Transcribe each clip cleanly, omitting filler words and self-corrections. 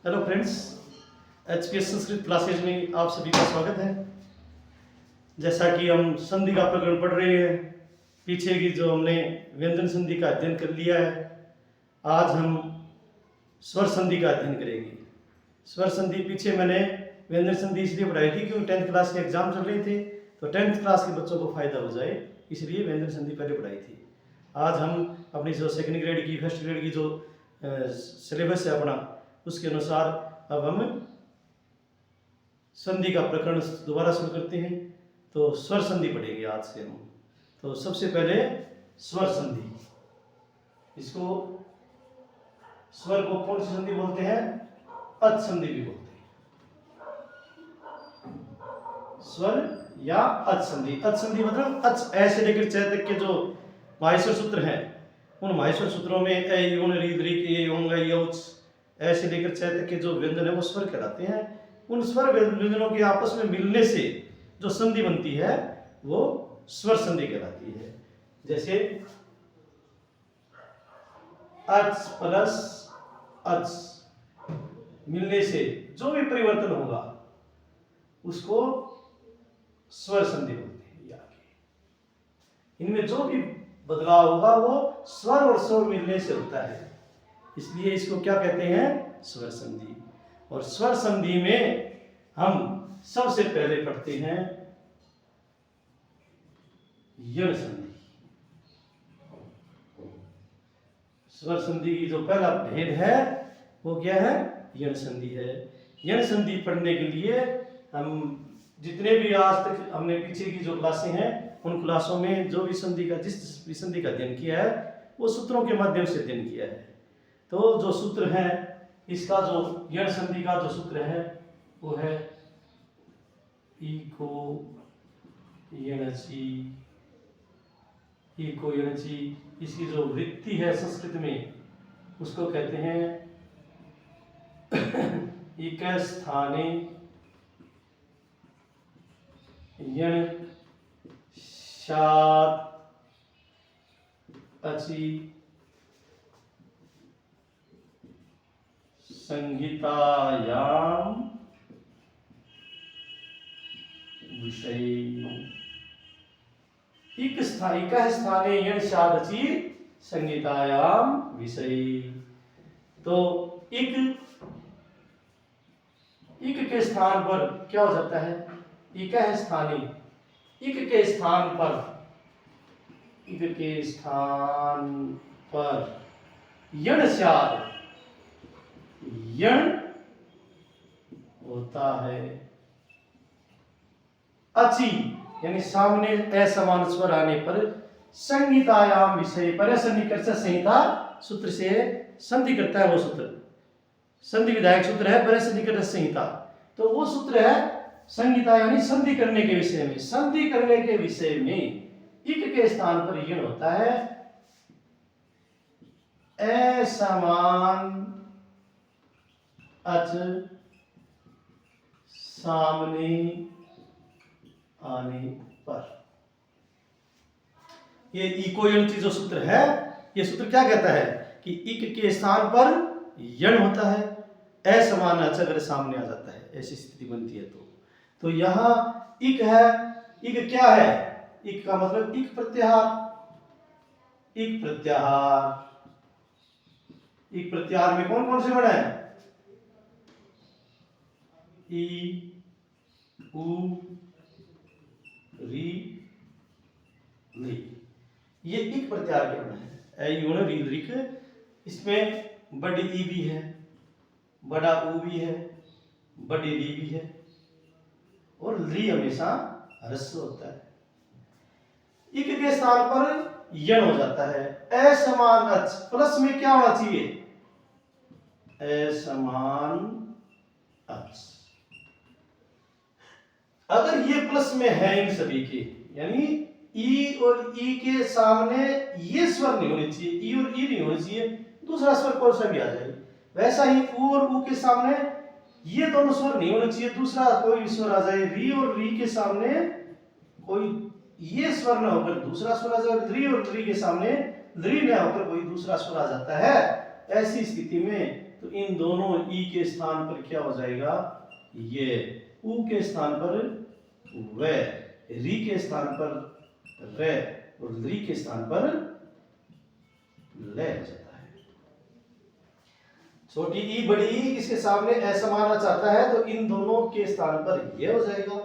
Hello friends, HPS Sanskrit classes में आप सभी का स्वागत है। जैसा कि हम संधि का प्रकरण पढ़ रहे हैं, पीछे की जो हमने व्यंजन संधि का अध्ययन कर लिया है, आज हम स्वर संधि का अध्ययन करेंगे। स्वर संधि पीछे मैंने व्यंजन संधि इसलिए पढ़ाई थी क्योंकि 10th क्लास के एग्जाम चल रहे थे, तो 10th क्लास के बच्चों को फायदा हो जाए, इसलिए व्यंजन संधि पहले पढ़ाई थी। आज हम अपनी जो सेकंड ग्रेड की फर्स्ट ग्रेड की जो सिलेबस है अपना, उसके अनुसार अब हम संधि का प्रकरण दोबारा शुरू करते हैं। तो स्वर संधि पढ़ेंगे आज से हम। तो सबसे पहले स्वर संधि, इसको स्वर को कौन सी संधि बोलते हैं? अच संधि भी बोलते हैं, स्वर या अच संधि। अच संधि मतलब अच ऐसे लेकर च तक के जो माहेश्वर सूत्र हैं, उन माहेश्वर सूत्रों में ए युन री दृ ए योंग यौच ऐसे लेकर च तक के जो व्यंजन है वो स्वर कहलाते हैं। उन स्वर व्यंजनों के आपस में मिलने से जो संधि बनती है वो स्वर संधि कहलाती है। जैसे अच प्लस अच मिलने से जो भी परिवर्तन होगा उसको स्वर संधि बोलते हैं। इनमें जो भी बदलाव होगा वो स्वर और स्वर मिलने से होता है, इसलिए इसको क्या कहते हैं? स्वर संधि। और स्वर संधि में हम सबसे पहले पढ़ते हैं यण संधि। स्वर संधि की जो पहला भेद है वो क्या है? यण संधि है। यण संधि पढ़ने के लिए हम जितने भी आज तक हमने पीछे की जो क्लासें हैं उन क्लासों में जो भी संधि का जिस भी संधि का अध्ययन किया है वो सूत्रों के माध्यम से अध्ययन किया है। तो जो सूत्र है इसका, जो यण संधि का जो सूत्र है वो है इको यणचि। इको यणचि, इसकी जो वृत्ति है संस्कृत में उसको कहते हैं इक स्थाने यण शात अचि संहितायाम विषय। इक स्थाने यण शात अचि संहितायाम विषय। तो इक के स्थान पर क्या हो जाता है? इक स्थानी, इक के स्थान पर यण शाद, यण होता है। अचि यानी सामने असमान स्वर आने पर संहितायाम विषय, पर सन्निकर्ष संहिता सूत्र से संधि करता है वो सूत्र, संधि विधायक सूत्र है पर सन्निकर्ष संहिता। तो वो सूत्र है संहिता यानी संधि करने के विषय में। संधि करने के विषय में इक के स्थान पर यण होता है, असमान अच सामने आने पर। ये इको यण जो सूत्र है, ये सूत्र क्या कहता है कि इक के स्थान पर यण होता है, असमान अच अगर सामने आ जाता है, ऐसी स्थिति बनती है। तो यहां इक है। इक क्या है? इक का मतलब इक प्रत्याहार। इक प्रत्याहार, इक प्रत्याहार में कौन कौन से वर्ण है? ई उ री ली, ये इक प्रत्याहार के वर्ण है। ए युण री दृक, इसमें बड़ी ई भी है, बड़ा ऊ भी है, बड़ी री भी है, और ली हमेशा ह्रस्व होता है। इक के स्थान पर यण हो जाता है। असमान अच, प्लस में क्या होना चाहिए? असमान अच। अगर ये प्लस में है इन सभी के, यानी ई और ई के सामने ये स्वर नहीं होने चाहिए, ई और ई नहीं होने चाहिए, दूसरा स्वर कौन सा भी आ जाए। वैसा ही ऊ और ऊ के सामने ये दोनों स्वर नहीं होने चाहिए, दूसरा कोई भी स्वर आ जाए। री और री के सामने कोई ये स्वर न होकर दूसरा स्वर आ जाए, री और री के सामने री न होकर कोई दूसरा स्वर आ जाता है। ऐसी स्थिति में तो इन दोनों ई के स्थान पर क्या हो जाएगा, ये ऊ के स्थान पर वे, री के स्थान पर रे और री के स्थान पर ले हो जाता है। छोटी ई बड़ी ई इसके सामने ऐसम आना चाहता है तो इन दोनों के स्थान पर ये हो जाएगा।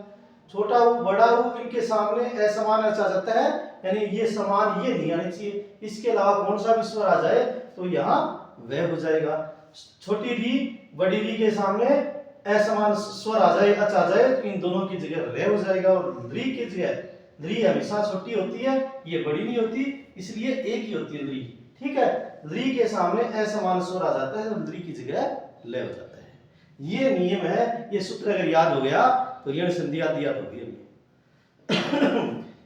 छोटा ऊ बड़ा ऊ इनके सामने असमान आना चाहता है, यानी ये समान ये नहीं आनी चाहिए, इसके अलावा कौन सा भी स्वर आ जाए तो यहाँ वह हो जाएगा। छोटी री बड़ी री के सामने असमान स्वर आ जाए, आ जाए तो इन दोनों की जगह रे हो जाएगा और री की जगह, री हमेशा छोटी होती है, ये बड़ी नहीं होती, इसलिए एक ही होती है री। ठीक है, री के सामने असमान स्वर आ जाता है तो री की जगह ले हो जाता है। ये नियम है, ये सूत्र अगर याद हो गया तो यण संधि आदि याद होगी।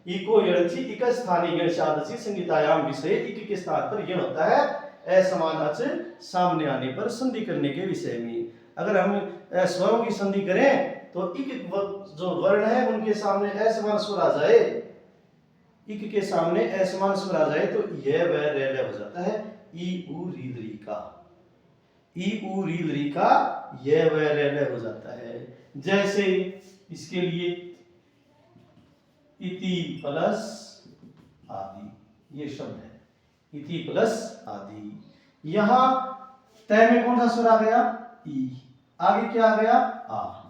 इको यणचि इक स्थानीय यण शादसी संगीतायाम विषय, इक के स्थान पर यण होता है असमान अच सामने आने पर संधि करने के विषय में। अगर हम स्वरों की संधि करें तो इक जो वर्ण है उनके सामने असमान स्वर आ जाए, इक के सामने असमान स्वर आ जाए तो यह वह रे ले हो जाता है। ई उ री री का, ई उ री री का यह वह रे ले हो जाता है। जैसे इसके लिए इति प्लस आदि, ये शब्द है इति प्लस आदि। यहां तय में कौन सा स्वर आ गया, ई, आगे क्या आ गया, आ।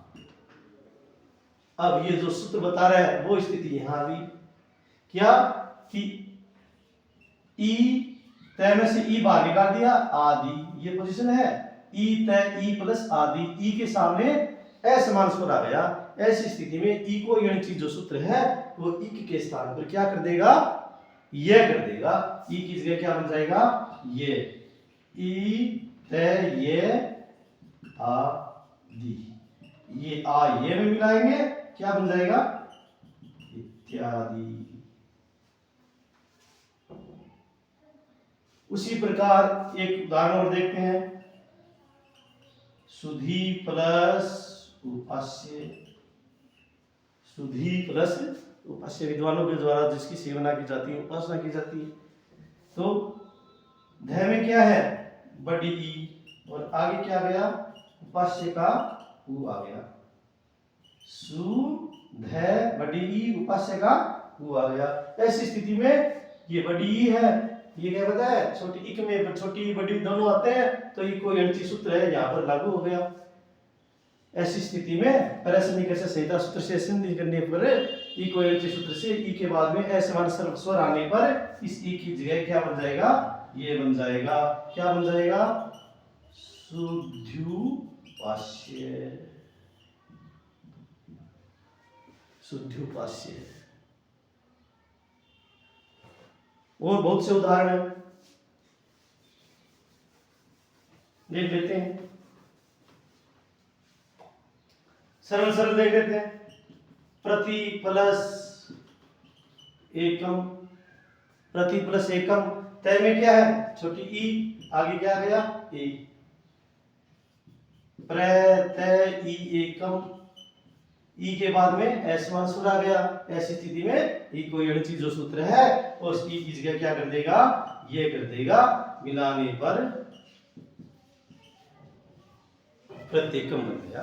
अब ये जो सूत्र बता रहा है वो स्थिति यहां आ गई, क्या कि ई तय में से ई बाहर निकाल दिया, आदि ये पोजीशन है, ई तय ई प्लस आदि, ई के सामने असमान स्वर आ गया। ऐसी स्थिति में ई को यणचि जो सूत्र है वो इक के स्थान पर क्या कर देगा, ये कर देगा। ई की जगह क्या बन जाएगा, ये ई तय ये आ दी, ये आ ये में मिलाएंगे क्या बन जाएगा, इत्यादि। उसी प्रकार एक उदाहरण और देखते हैं, सुधी प्लस उपास्य, सुधी प्लस उपास्य विद्वानों के द्वारा जिसकी सेवना की जाती है, उपासना की जाती है। तो ध में क्या है, बड़ी ई और आगे क्या गया, उपास्य का उ आ गया, सु ध बड़ी ई उपास्य का उ आ गया। ऐसी स्थिति में ये बड़ी ई है, ये क्या पता है, छोटी इक में छोटी बड़ी दोनों आते हैं तो ये कोई यणचि सूत्र है यहाँ पर लागू हो गया। ऐसी स्थिति में प्रश्निक संहिता सूत्र से संधि करने पर ई को यणचि सूत्र से ई के बाद में असमान स्वर आने पर इस ई की जगह क्या बन जाएगा, ये बन जाएगा, क्या बन जाएगा, शुद्ध्युपास्य, शुद्ध्युपास्य। और बहुत से उदाहरण देख लेते हैं, सरल सरल देख लेते हैं। प्रति प्लस एकम, प्रति प्लस एकम, तय में क्या है, छोटी ई, आगे क्या आ गया, ए, प्रत्यय ई एकम, ई के बाद में असमान स्वर आ गया। ऐसी स्थिति में ई को यणचि जो सूत्र है और ई की जगह क्या कर देगा, ये कर देगा, मिलाने पर प्रत्येकम बन गया।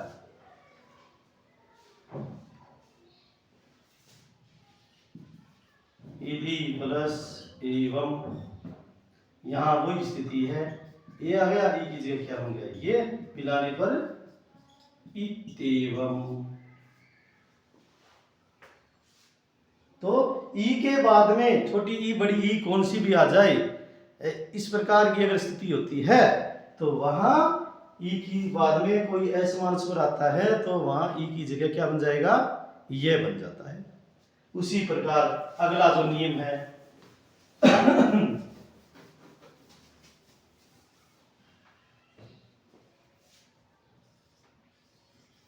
यदि प्लस एवं, यहां वही स्थिति है, ये आ गया, ई की जगह क्या बन गया, ये, मिलाने पर इत्येवं। तो ई के बाद में छोटी ई बड़ी ई कौन सी भी आ जाए, इस प्रकार की अगर स्थिति होती है तो वहां ई की बाद में कोई असमान स्वर आता है तो वहां ई की जगह क्या बन जाएगा, ये बन जाता है। उसी प्रकार अगला जो नियम है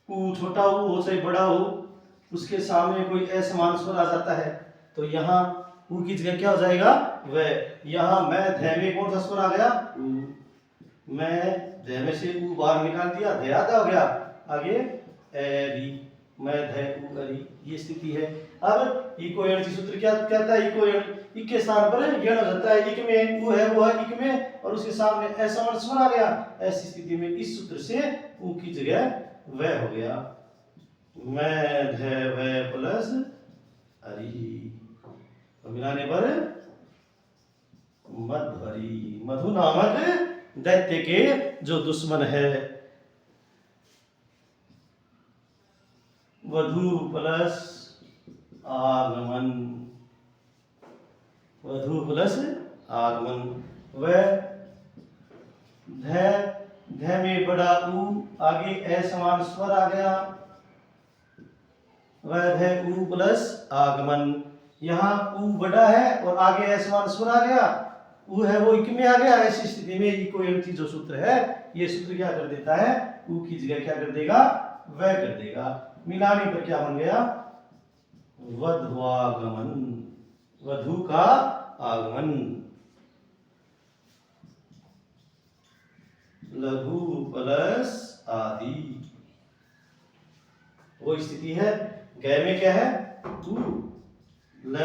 ऊ, छोटा ऊ हो चाहे बड़ा हो, उसके सामने कोई असमान स्वर आ जाता है तो यहाँ ऊ की जगह क्या हो जाएगा, वह। यहाँ मैं ध में कौन सा स्वर आ गया, ऊ, मैं ध में से ऊ बाहर निकाल दिया, ध आधा हो गया, आगे ए री, मैं ध उ अरि, ये स्थिति है। अब इको एण सूत्र क्या कहता है, इको एण इक के स्थान पर यण हो जाता है, इक में उ है वो है इक में, और उसके सामने असमान स्वर आ गया। ऐसी स्थिति में इस सूत्र से उ की जगह व हो गया। मैं ध व प्लस अरि, तो मिलाने पर मध्वरि, मधु नामक दैत्य के जो दुश्मन है। वधु प्लस आगमन, वधु प्लस आगमन। वह ध में बड़ा उ, आगे असमान स्वर आ गया। वह ध उ प्लस आगमन, यहाँ उ बड़ा है और आगे असमान स्वर आ गया, उ है वो इक में आ गया। ऐसी स्थिति में इको एण जो सूत्र है, ये सूत्र क्या कर देता है, उ की जगह क्या कर देगा, वह कर देगा। मिलाने पर क्या बन गया, वध्वागमन, वधु का आगमन। लघु प्लस आदि, वो स्थिति है। ग में क्या है, उ, ल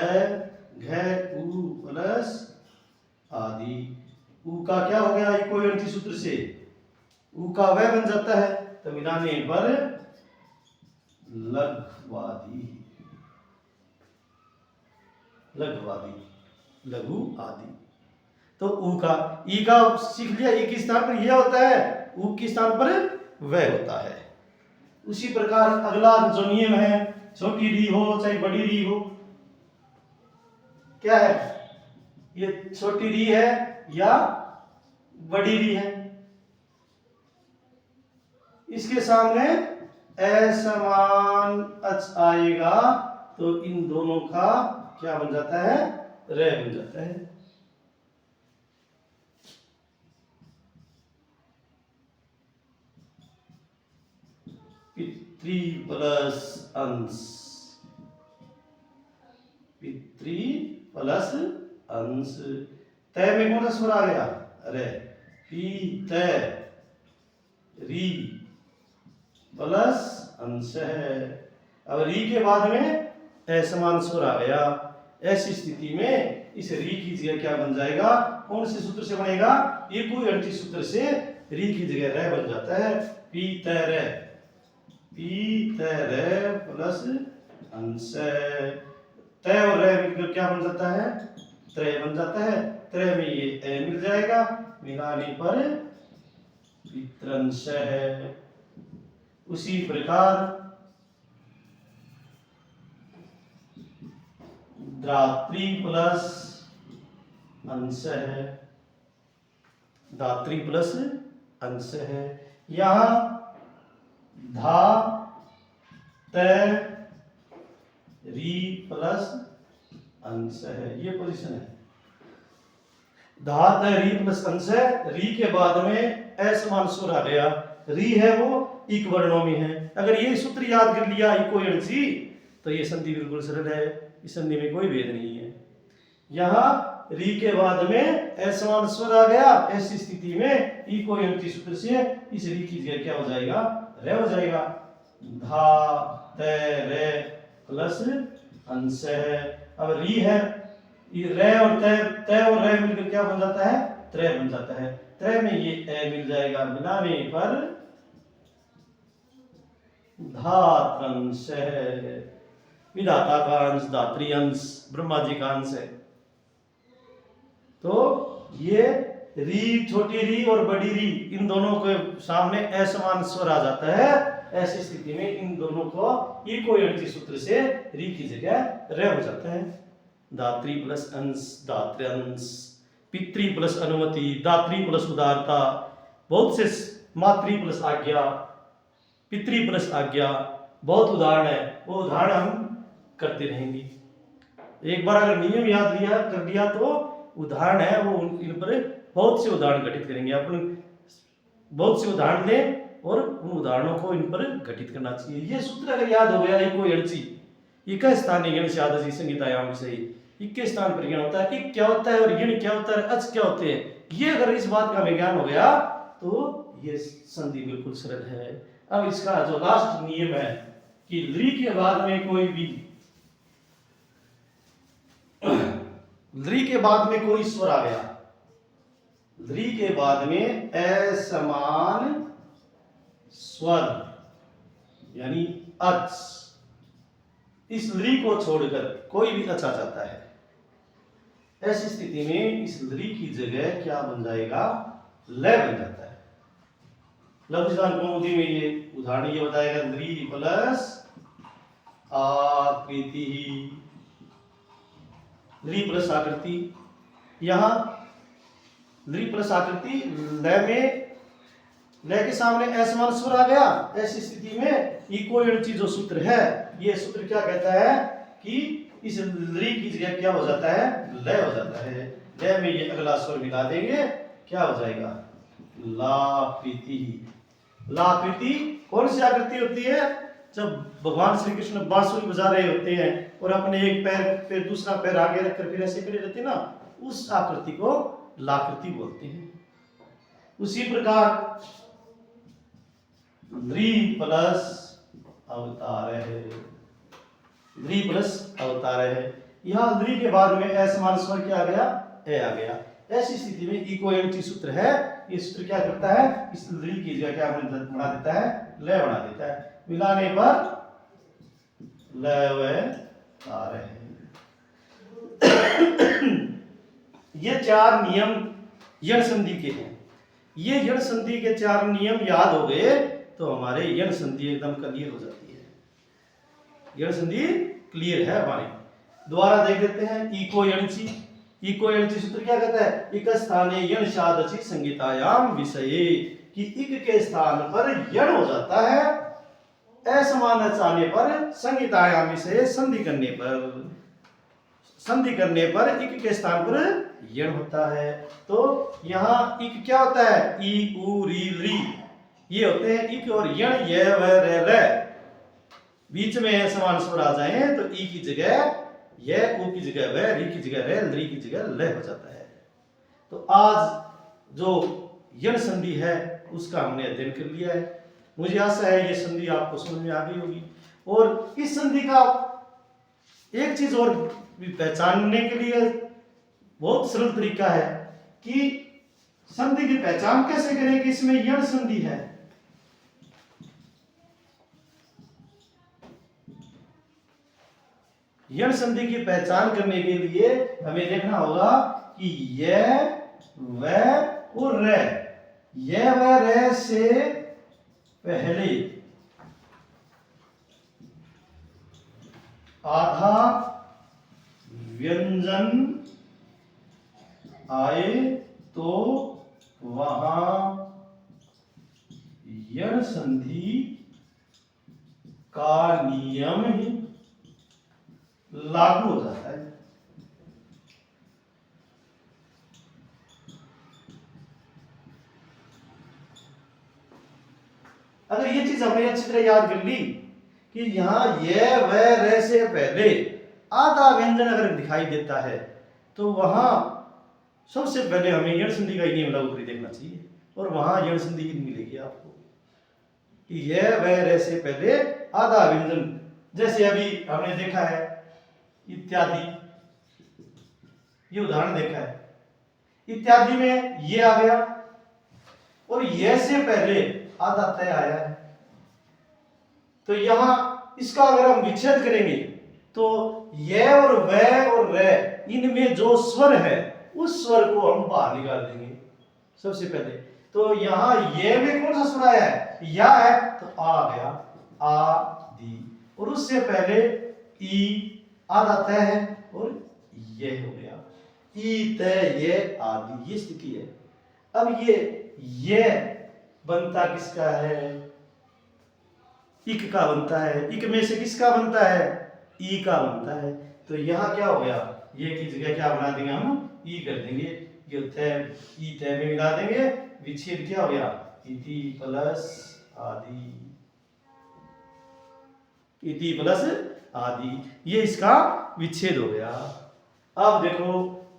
घ उ प्लस आदि। उ का क्या हो गया, इको एण सूत्र से उ का वह बन जाता है, तो मिलाने पर लघ्वादि, लघ्वादि, लघु आदि। तो उ का ई का सीख लिया, ई के स्थान पर यह होता है, उ के स्थान पर वह होता है। उसी प्रकार अगला जो नियम है, छोटी री हो चाहे बड़ी री हो, क्या है, ये छोटी री है या बड़ी री है, इसके सामने असमान अच आएगा तो इन दोनों का क्या बन जाता है, रे बन जाता है। पितृ प्लस अंश, पितृ प्लस अंश। तय में कौन सा स्वर आ गया, रे, पी तय री प्लस अंश है। अब री के बाद में असमान स्वर आ गया। ऐसी स्थिति में इस री की जगह क्या बन जाएगा, कौन से सूत्र से बनेगा, इको एण सूत्र से री की जगह रे बन जाता है। पी तय रे, पी तय रे प्लस अंश। तय और रे मिलकर क्या बन जाता है, त्रय बन जाता है। त्रय में ये ए मिल जाएगा, मिलाने पर पितृंश है। उसी प्रकार धात्री प्लस अंश है, धात्री प्लस अंश है। यहां धा तय री प्लस अंश है, ये पोजीशन है। धा तय री प्लस अंश है, री के बाद में असमान स्वर आ गया, री है वो इक वर्णों में है। अगर ये सूत्र याद कर लिया इको एण सी, तो ये संधि बिल्कुल सरल है, इस संधि में कोई भेद नहीं है। यहां री के बाद में असमान स्वर आ गया, ऐसी स्थिति में इको एण सूत्र से इस री की जगह क्या हो जाएगा, रे हो जाएगा। धा तय रे प्लस अंश है। अब री है, ये रे और तय, तय और रे मिलकर क्या बन जाता है, त्रय बन जाता है। त्रय में ये ए मिल जाएगा, मिलाने पर धात्रंश है। विधाता का अंश, धात्री अंश, ब्रह्मा जी का अंश है। तो ये री, छोटी री और बड़ी री, इन दोनों के सामने असमान स्वर आ जाता है। ऐसी स्थिति में इन दोनों को इको एण सूत्र से री की जगह रे हो जाता है। धात्री प्लस अंश, धात्र्यंश। पितृ प्लस अनुमति, दात्री प्लस उदारता। बहुत से मातृ प्लस आज्ञा, पितृ प्लस आज्ञा, बहुत उदाहरण है, वो उदाहरण हम करते रहेंगे। एक बार अगर नियम याद लिया कर दिया तो उदाहरण है वो इन पर बहुत से उदाहरण घटित करेंगे। अपन बहुत से उदाहरण लें और उन उदाहरणों को इन पर घटित करना चाहिए। ये सूत्र अगर याद हो गया, इको एण सी, इक स्थानीय गण से आदि संगीतायाम से इक के स्थान पर गण होता है, इक क्या होता है और यण क्या होता है, अच क्या होते हैं, ये अगर इस बात का विज्ञान हो गया तो ये संधि बिल्कुल सरल है। अब इसका जो लास्ट नियम है कि ली के बाद में कोई भी ली के बाद में कोई स्वर आ गया, ली के बाद में असमान स्वर यानी अच, इस ली को छोड़कर कोई भी अच आ जाता है, ऐसी स्थिति में इस ली की जगह क्या बन जाएगा, लय बन जाता है। लघुसिद्धांत कौमुदी में ये उदाहरण ये बताएगा, ली प्लस आकृति, ली प्लस आकृति। यहां ली प्लस आकृति, लय में लय के सामने असमान स्वर आ गया, ऐसी स्थिति में इको एणची जो सूत्र है, ये सूत्र क्या कहता है कि इस ली की जगह क्या हो जाता है, लय हो जाता है। लय में ये अगला स्वर मिला देंगे, क्या हो जाएगा, लाकृति। लाकृति कौन सी आकृति होती है, जब भगवान श्री कृष्ण बांसुरी बजा रहे होते हैं और अपने एक पैर पे दूसरा पैर आगे रखकर फिर ऐसे खड़े रहते हैं ना, उस आकृति को लाकृति बोलते हैं। उसी प्रकार ली प्लस अवतार है, ली प्लस अवतार है। यहां ली के बाद में असमान स्वर क्या आ गया, ए आ गया। ऐसी स्थिति में इको एणची सूत्र है, ये सूत्र क्या करता है, इस ली की जगह क्या बना देता है, लय बना देता है। मिलाने पर लय व आ रहे हैं। ये चार नियम यण संधि के हैं। ये यण संधि के चार नियम याद हो गए तो हमारे यण संधि एकदम क्लियर हो जाती है। यण संधि क्लियर है हमारी। दोबारा देख लेते हैं, इको एणची। इको एणची सूत्र क्या कहता है, इक स्थाने यण शादचि संगीतायाम विषये, कि इक के स्थान पर यण हो जाता है, असमान आने पर संगीतायाम विषय, संधि करने पर इक के स्थान पर यण होता है। तो यहाँ इक क्या होता है, ई उ री ली, ये होते हैं इक और यण, य व र ल। बीच में समान स्वर आ जाए तो ई की जगह य, उ की जगह व, री की जगह र, ली की जगह ल हो जाता है। तो आज जो यण संधि है उसका हमने अध्ययन कर लिया है। मुझे आशा है ये संधि आपको समझ में आ गई होगी। और इस संधि का एक चीज और पहचानने के लिए बहुत सरल तरीका है कि संधि की पहचान कैसे करें कि इसमें यण संधि है। यण संधि की पहचान करने के लिए हमें देखना होगा कि य व और र, य व र से पहले आधा व्यंजन आए तो वहां यण संधि का नियम ही लागू हो जाता है। अगर ये चीज हमने अच्छी तरह याद कर ली कि यहां ये व र से पहले आधा व्यंजन अगर दिखाई देता है तो वहां सबसे पहले हमें यण संधि का नियम लागू करके देखना चाहिए, और वहां यण संधि ही मिलेगी आपको कि ये व र से पहले आधा व्यंजन। जैसे अभी हमने देखा है इत्यादि, ये उदाहरण देखा है, इत्यादि में ये आ गया और ये से पहले आधा तय आया है। तो यहां इसका अगर हम विच्छेद करेंगे तो ये और वह और र, इनमें जो स्वर है उस स्वर को हम बाहर निकाल देंगे सबसे पहले। तो यहां ये में कौन सा स्वर आया है, या है, तो आ गया आ दी, और उससे पहले ई आधा तय है और ये हो गया ई तय ये आदि, ये स्थिति है। अब ये बनता किसका है, इक का बनता है। इक में से किसका बनता है, ई का बनता है। तो यहां क्या हो गया, ये की जगह क्या बना देंगे हम, ई कर देंगे, ये तय ई तय में मिला देंगे, विच्छेद क्या हो गया, इति प्लस आदि, इति प्लस आदि, ये इसका विच्छेद हो गया। अब देखो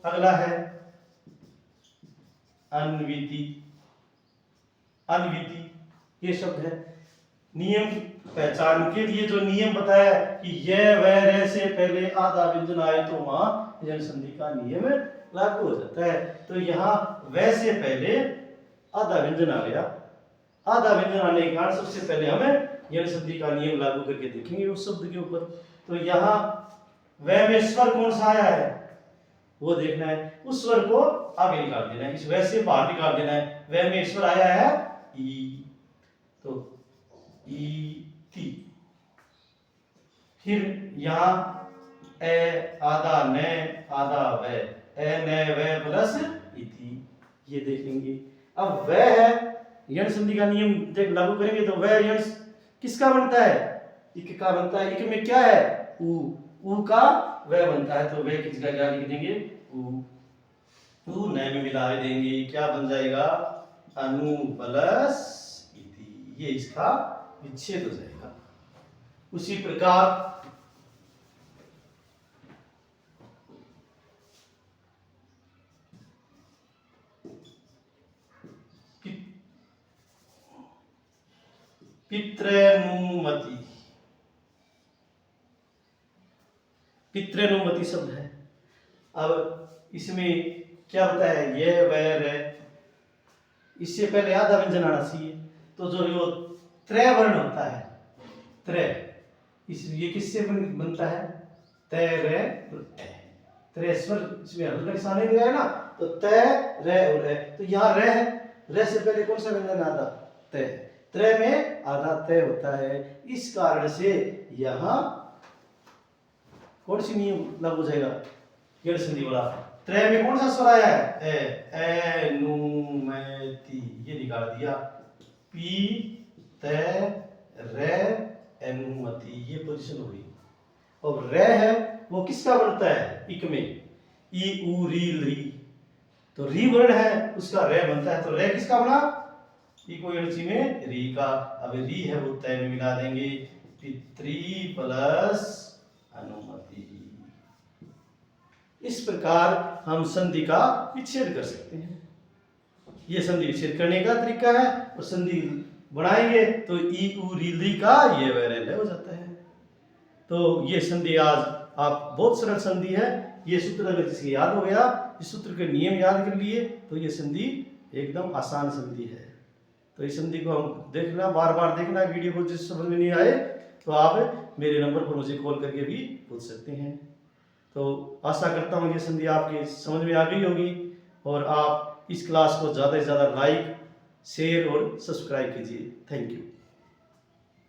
अगला है अन्विति। अन्विति ये शब्द है, नियम पहचान के लिए जो नियम बताया कि यह वह रे से पहले आधा व्यंजन आए तो वहां यण संधि का नियम लागू हो जाता है। तो यहाँ वह से पहले आधा व्यंजन आ गया, आधा व्यंजन आने के कारण सबसे पहले हमें यण संधि का नियम लागू करके देखेंगे उस शब्द के ऊपर। तो यहाँ वह में स्वर कौन सा आया है वो देखना है, उस स्वर को आगे निकाल देना है, इस वह से बाहर निकाल देना है। वह में स्वर आया है ई, तो ई ती। फिर यहाँ ए आधा न आधा व, ए न व प्लस इति, ये देखेंगे। अब वह है यण संधि का नियम देख लागू करेंगे तो वह यण किसका बनता है, इक का बनता है। इक में क्या है उ का वह बनता है, तो वह किसका क्या लिख देंगे उ न में मिला देंगे, क्या बन जाएगा अनु प्लस इति, ये इसका विच्छेद हो जाएगा। उसी प्रकार पितृनुमति, पितृनुमति शब्द है। अब इसमें क्या होता है ये वह रे, इससे पहले आधा व्यंजन आना चाहिए, तो जो त्रै वर्ण होता है त्रै, इस ये किससे बनता है तय रे त्रै स्वर, इसमें हल्का निशान नहीं लगाया ना, तो तय रे और है, तो यहाँ रे है, रे से पहले कौन सा व्यंजन आता तय, त्रै में आधा तय होता है। इस कारण से यहाँ कौन सी नियम लागू हो जाएगा यण संधि वाला, त्रै में कौन सा स्वर आया है ए नु मैं ती, ये निकाल दिया पी तय रे अनुमति, ये पोजीशन हो गई। और रे है वो किसका बनता है इक में ई उ री री, तो री वर्ण है उसका रे बनता है, तो रे किसका बना इको यणची में री का। अब री है वो तय में मिला देंगे पितृ प्लस अनुमति। इस प्रकार हम संधि का विच्छेद कर सकते हैं, ये संधि विच्छेद करने का तरीका है। और संधि बनाएंगे तो ई उ री री का ये वह हो जाता है। तो ये संधि आज आप बहुत सरल संधि है, ये सूत्र अगर किसी याद हो गया, इस सूत्र के नियम याद कर लिए तो ये संधि एकदम आसान संधि है। तो इस संधि को हम देखना, बार बार देखना, वीडियो को जिस समझ में नहीं आए तो आप मेरे नंबर पर मुझे कॉल करके भी पूछ सकते हैं। तो आशा करता हूँ ये संधि आपके समझ में आ गई होगी, और आप इस क्लास को ज़्यादा से ज़्यादा लाइक शेयर और सब्सक्राइब कीजिए। Thank you.